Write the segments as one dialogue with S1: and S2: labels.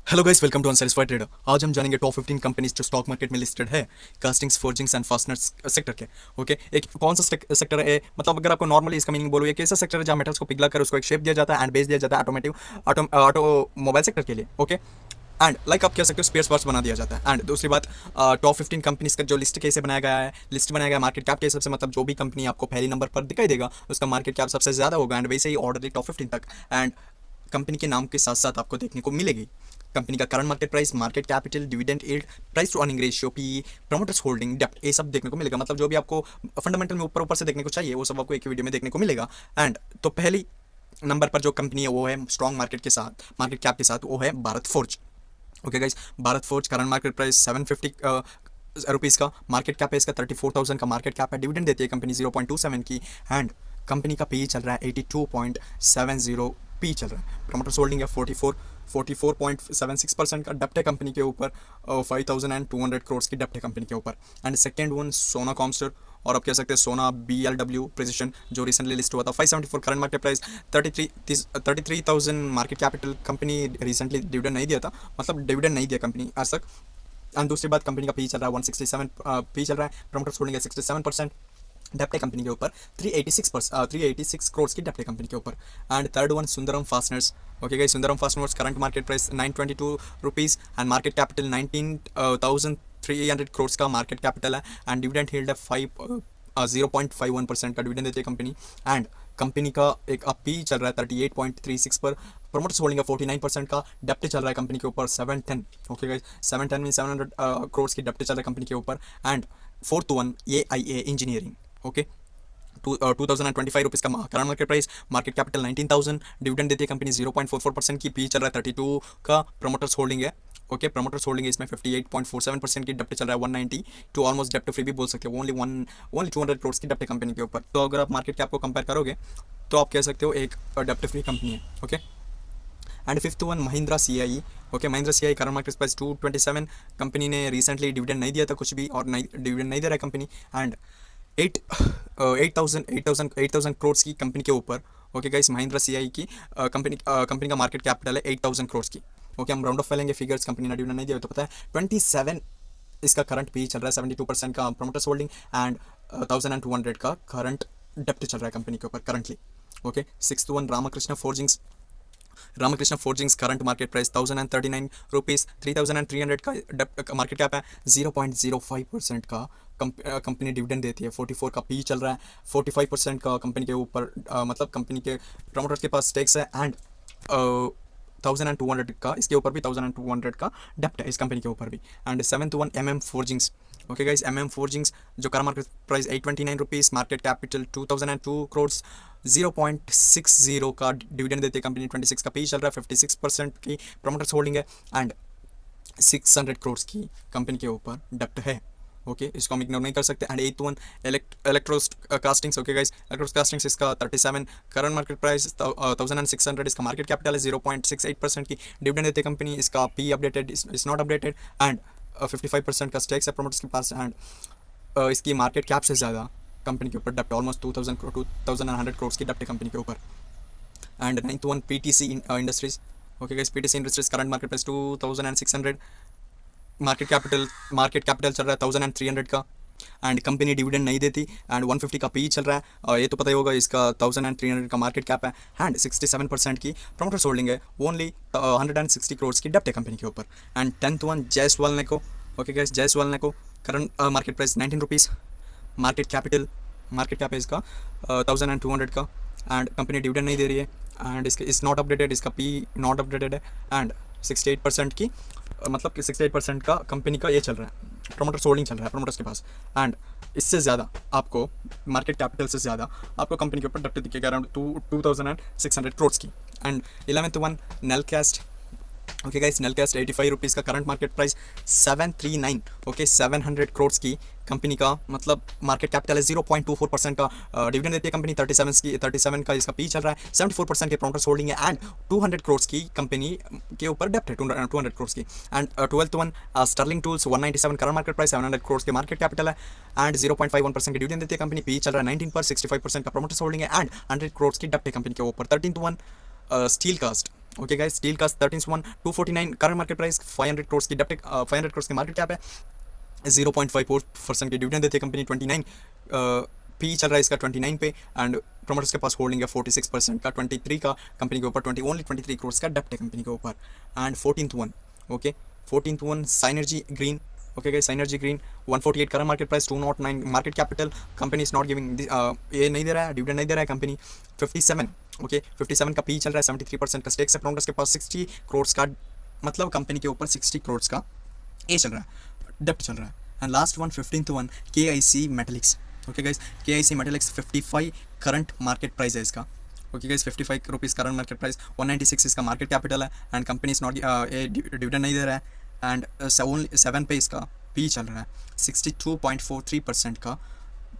S1: Hello guys, welcome to unsatisfied trader. आज हम जानेंगे टॉप 15 कंपनीज जो स्टॉक मार्केट में लिस्टेड है castings, forgings and fasteners sector के। ओके, एक कौन सा सेक्टर है, मतलब अगर आपको नॉर्मली इसका मीनिंग बोलो, ये कैसा सेक्टर है जहाँ मेटल्स को पिघला कर उसको एक शेप दिया जाता है एंड बेच दिया जाता है ऑटोमेटिव ऑटोमोबाइल सेक्टर के लिए। ओके, एंड लाइक आप कह सकते हो स्पेयर पार्ट्स बना दिया जाता है। एंड दूसरी बात, टॉप 15 कंपनीज का जो लिस्ट कैसे बनाया गया है, लिस्ट बनाया गया मार्केट कैप के हिसाब से, मतलब जो भी कंपनी आपको पहले नंबर पर दिखाई देगा उसका मार्केट कैप सबसे ज़्यादा होगा एंड वैसे ही ऑर्डर टॉप 15 तक। एंड कंपनी के नाम के साथ साथ आपको देखने को मिलेगी कंपनी का current market price, market capital, dividend yield, price to earning ratio, P, promoters holding, डेप्ट, ये सब देखने को मिलेगा। मतलब जो भी आपको फंडामेंटल में ऊपर ऊपर से देखने को चाहिए वो सब आपको एक ही वीडियो में देखने को मिलेगा। एंड तो पहली नंबर पर जो कंपनी है वो है स्ट्रॉन्ग मार्केट के साथ, मार्केट कैप के साथ, वो है Bharat forge. Okay guys, Bharat forge current market price 750 rupees का, मार्केट कैप है इसका 34,000 का मार्केट कैप है, डिविडेंड देती है कंपनी 0.27 की। एंड कंपनी का पी चल रहा है 82.70 पी चल रहा है। प्रमोटर्स होल्डिंग है 44.76% का, डेप्ट है कंपनी के ऊपर 5,200 करोड़ की डेप्ट है कंपनी के ऊपर। एंड सेकेंड वन सोना कॉमस्टर, और आप कह सकते हैं सोना BLW प्रिसिशन, जो रिसेंटली लिस्ट हुआ था 574 current market price, 33,000 market capital. Company recently dividend नहीं दिया था, मतलब डिविडेंड नहीं दिया कंपनी आज तक। एंड दूसरी बात, कंपनी का पी चल रहा है 167 पी चल रहा है, प्रमोटर्स होल्डिंग है 67%, डेप्ट है कंपनी के ऊपर 386 करोड़ की डेप्ट है कंपनी के ऊपर। And third one Sundaram fasteners. Okay guys, Sundaram fasteners current market price 922 rupees and market capital 19,300 crore का मार्केट कैपिटल है। एंड डिविडेंड यील्ड है 0.51% का डिविडेंड देती है कंपनी। एंड कंपनी का एक पी चल रहा है 38.36 पर, प्रमोटर्स होल्डिंग है 49% का, डेप्ट चल रहा है कंपनी के ऊपर 710। ओके गाइस, 710 में 700 करोड़ की डेप्ट चल रहा है कंपनी के ऊपर। And fourth one AIA engineering. Okay, 2025 rupees का current market price, market capital 19,000, dividend देती है कंपनी 0.44% की, पी चल रहा है 32 का, प्रमोटर्स होल्डिंग है। ओके, प्रमोटर्स होल्डिंग है इसमें 58.47% की, डेप्ट चल रहा है 190 टू ऑलमोस्ट डेप्ट फ्री भी बोल सकते हो, ओनली 200 करोड़ की डेप्ट है कंपनी के ऊपर। तो अगर आप मार्केट कैप को कंपेयर करोगे तो आप कह सकते हो एक डेप्ट फ्री कंपनी है। Okay, and fifth one Mahindra CIE। Okay, Mahindra CIE current market price 227, company ने रिसेंटली डिविडेंड नहीं दिया था कुछ भी, और नहीं डिविडेंड नहीं दे रहा है कंपनी। एंड 8,000 करोड़ की कंपनी के ऊपर। ओके गाइस, महिंद्रा CIE की कंपनी का मार्केट कैपिटल है 8,000 करोड़ की। ओके, हम राउंड ऑफ फैलेंगे फिगर्स, कंपनी ने डिविडेंड नहीं दिया तो पता है 27 इसका करंट पी चल रहा है, 72% का प्रमोटर्स होल्डिंग एंड 1,200 का करंट डेप्ट चल रहा है कंपनी के ऊपर currently. Okay, sixth one Ramkrishna forgings current market price 1,039 rupees, 3,300 का मार्केट कैप है, 0.05% का कंपनी डिविडेंड देती है, 44 का पी चल रहा है, 45% का कंपनी के ऊपर मतलब कंपनी के प्रमोटर्स के पास स्टेक्स है। एंड 1,200 का इसके ऊपर भी 1,200 का डेप्ट है इस कंपनी के ऊपर भी। And seventh one forgings. Okay guys, forgings जो कर market price 829 rupees, market capital 2,002 crore, 0.60 का डिविडेंड देती है कंपनी, 26 का पी चल रहा है, 56% की प्रमोटर्स होल्डिंग है एंड 600 करोड़ की कंपनी के ऊपर डेप्ट है। ओके, इसको हम इग्नोर नहीं कर सकते। एंड एथ one इलेक्ट्रोस castings. Okay guys, इलेक्ट्रोस castings इसका 37 करंट मार्केट प्राइस 1,600, इसका मार्केट कैपिटल है 0.68% की, डिविडेंड देती है कंपनी, इसका P updated is not updated. And 55% का स्टेक्स है प्रमोटर्स के पास। एंड इसकी मार्केट कैप से ज़्यादा कंपनी के ऊपर डेप्ट, ऑलमोस्ट 2,100 करोड़ की डेप्ट है कंपनी के ऊपर। And ninth one PTC industries. Okay guys, PTC industries current market price 2,600, market capital चल रहा है 1,300 का, एंड कंपनी डिविडेंड नहीं देती। एंड 150 का पी चल रहा है, और ये तो पता ही होगा, इसका 1,300 का मार्केट कैप है एंड 67% की प्रमोटर्स होल्डिंग है, ओनली 160 करोड़ की डेप्ट है कंपनी के ऊपर। And tenth one Jayaswal Neco. Okay guys, Jayaswal Neco current market price 19 rupees, market cap है इसका 1,200 का, एंड कंपनी डिविडेंड नहीं दे रही है एंड इसके इस नॉट अपडेटेड, इसका पी नॉट अपडेटेड है। एंड 68% की मतलब कि 68% का कंपनी का ये चल रहा है, प्रमोटर्स होल्डिंग चल रहा है प्रमोटर्स के पास। एंड इससे ज़्यादा आपको मार्केट कैपिटल से ज़्यादा आपको कंपनी के ऊपर डेप्ट दिखेगा अराउंड 2,600 करोड़ की। And 11th one Nelcast. Okay guys, Nelcast 85 rupees का current market price 739। Okay, 700 crore की कंपनी का मतलब मार्केट कैपिटल है, 0.24% का डिविडेंड देती है कंपनी, 37 का इसका पी चल रहा है, 74% के प्रमोटर्स होल्डिंग है एंड 200 करोड़ की कंपनी के ऊपर डेप्ट है, 200 करोड़ की। And 12th one sterling tools 197 current market price, 700 crore के मार्केट कैपिटल है एंड 0.51% की डिविडेंड देती है कंपनी, पी चल रहा है 19 पर, 65% का प्रमोटर्स होल्डिंग है एंड 100 करोड़ की डेप्ट है कंपनी के ऊपर। 13th one steel cast. Okay guys, steel का 13 249 करंट मार्केट प्राइस, 500 करोड़ की डेप्ट, 500 करोड़ की मार्केट कैप है, 0.54% की डिविडेंड देती है कंपनी, 29 पी चल रहा है इसका 29 पे, एंड प्रोमोटर्स के पास होल्डिंग है 46% का, 23 का कंपनी के ऊपर, ओनली 23 करोड़ का डेप्ट है कंपनी के ऊपर। And 14th one, okay 14th one synergy green, okay guys synergy green 148 current market price, 209 market capital, company is not giving ये नहीं दे रहा है, डिविडेंड नहीं दे रहा है कंपनी। 57, ओके 57 का पी चल रहा है, 73% का स्टेक्स है प्रोमोटर्स के पास, 60 करोड़ का, मतलब कंपनी के ऊपर 60 करोड़ का ये चल रहा है, डेप्ट चल रहा है। And last one 15th one KIC metallics, okay guys KIC metallics 55 current market price है इसका, okay guys 55 rupees current market price, 196 इसका मार्केट कैपिटल है, and company is not dividend नहीं दे रहा है, एंड 7 पे इसका पी चल रहा है, 62.43% का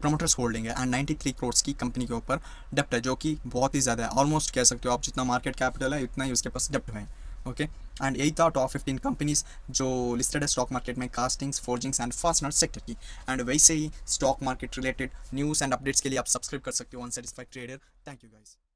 S1: प्रोमोटर्स होल्डिंग है, एंड 93 करोड़ की कंपनी के ऊपर डेप्ट है, जो कि बहुत ही ज़्यादा है, ऑलमोस्ट कह सकते हो आप जितना मार्केट कैपिटल है उतना ही उसके पास डेप्ट है, ओके। एंड यही था टॉप 15 कंपनीज जो लिस्टेड है स्टॉक मार्केट में, castings, forgings and fastener sector की। एंड वैसे ही stock market related news and updates के लिए आप सब्सक्राइब कर सकते हो unsatisfied trader. Thank you guys.